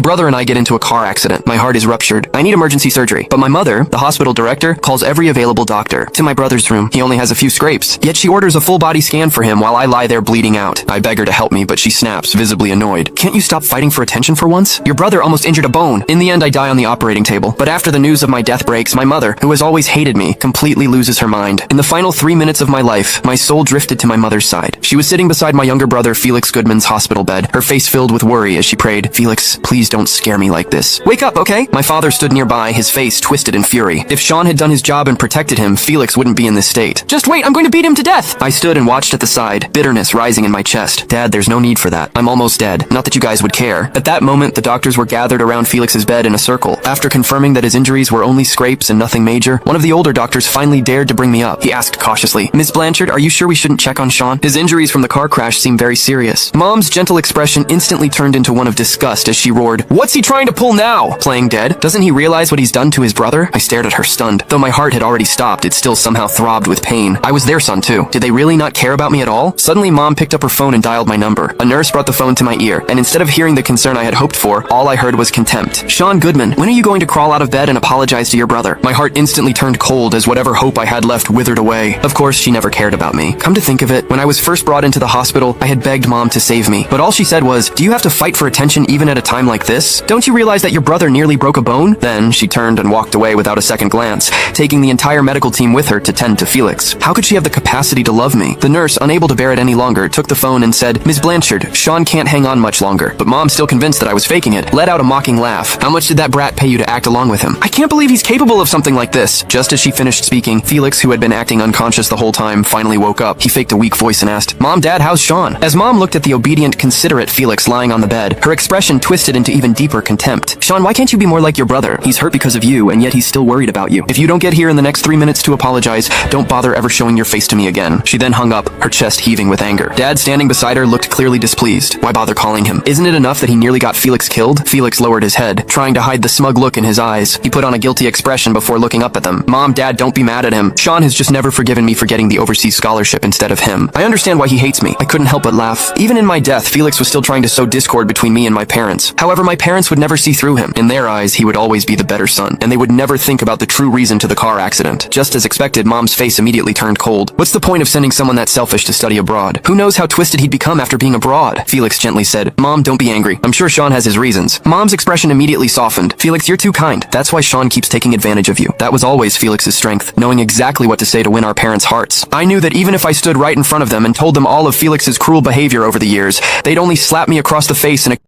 My brother and I get into a car accident. My heart is ruptured. I need emergency surgery. But my mother, the hospital director, calls every available doctor. To my brother's room. He only has a few scrapes. Yet she orders a full body scan for him while I lie there bleeding out. I beg her to help me, but she snaps, visibly annoyed. Can't you stop fighting for attention for once? Your brother almost injured a bone. In the end, I die on the operating table. But after the news of my death breaks, my mother, who has always hated me, completely loses her mind. In the final 3 minutes of my life, my soul drifted to my mother's side. She was sitting beside my younger brother Felix Goodman's hospital bed, her face filled with worry as she prayed, "Felix, please don't scare me like this. Wake up, okay?" My father stood nearby, his face twisted in fury. If Sean had done his job and protected him, Felix wouldn't be in this state. "Just wait, I'm going to beat him to death!" I stood and watched at the side, bitterness rising in my chest. "Dad, there's no need for that. I'm almost dead. Not that you guys would care." At that moment, the doctors were gathered around Felix's bed in a circle. After confirming that his injuries were only scrapes and nothing major, one of the older doctors finally dared to bring me up. He asked cautiously, "Miss Blanchard, are you sure we shouldn't check on Sean? His injuries from the car crash seem very serious." Mom's gentle expression instantly turned into one of disgust as she roared, "What's he trying to pull now? Playing dead? Doesn't he realize what he's done to his brother?" I stared at her stunned. Though my heart had already stopped, it still somehow throbbed with pain. I was their son too. Did they really not care about me at all? Suddenly, Mom picked up her phone and dialed my number. A nurse brought the phone to my ear, and instead of hearing the concern I had hoped for, all I heard was contempt. "Sean Goodman, when are you going to crawl out of bed and apologize to your brother?" My heart instantly turned cold as whatever hope I had left withered away. Of course, she never cared about me. Come to think of it, when I was first brought into the hospital, I had begged Mom to save me. But all she said was, "Do you have to fight for attention even at a time like this? Don't you realize that your brother nearly broke a bone?" Then she turned and walked away without a second glance, taking the entire medical team with her to tend to Felix. How could she have the capacity to love me? The nurse, unable to bear it any longer, took the phone and said, "Ms. Blanchard, Sean can't hang on much longer." But Mom, still convinced that I was faking it, let out a mocking laugh. "How much did that brat pay you to act along with him? I can't believe he's capable of something like this." Just as she finished speaking, Felix, who had been acting unconscious the whole time, finally woke up. He faked a weak voice and asked, "Mom, Dad, how's Sean?" As Mom looked at the obedient, considerate Felix lying on the bed, her expression twisted into even deeper contempt. "Sean, why can't you be more like your brother? He's hurt because of you, and yet he's still worried about you. If you don't get here in the next 3 minutes to apologize, don't bother ever showing your face to me again." She then hung up, her chest heaving with anger. Dad, standing beside her, looked clearly displeased. Why bother calling him? Isn't it enough that he nearly got Felix killed? Felix lowered his head, trying to hide the smug look in his eyes. He put on a guilty expression before looking up at them. "Mom, Dad, don't be mad at him. Sean has just never forgiven me for getting the overseas scholarship instead of him. I understand why he hates me." I couldn't help but laugh. Even in my death, Felix was still trying to sow discord between me and my parents. However, my parents would never see through him. In their eyes, he would always be the better son, and they would never think about the true reason to the car accident. Just as expected, Mom's face immediately turned cold. "What's the point of sending someone that selfish to study abroad? Who knows how twisted he'd become after being abroad?" Felix gently said, "Mom, don't be angry. I'm sure Sean has his reasons." Mom's expression immediately softened. "Felix, you're too kind. That's why Sean keeps taking advantage of you." That was always Felix's strength, knowing exactly what to say to win our parents' hearts. I knew that even if I stood right in front of them and told them all of Felix's cruel behavior over the years, they'd only slap me across the face in a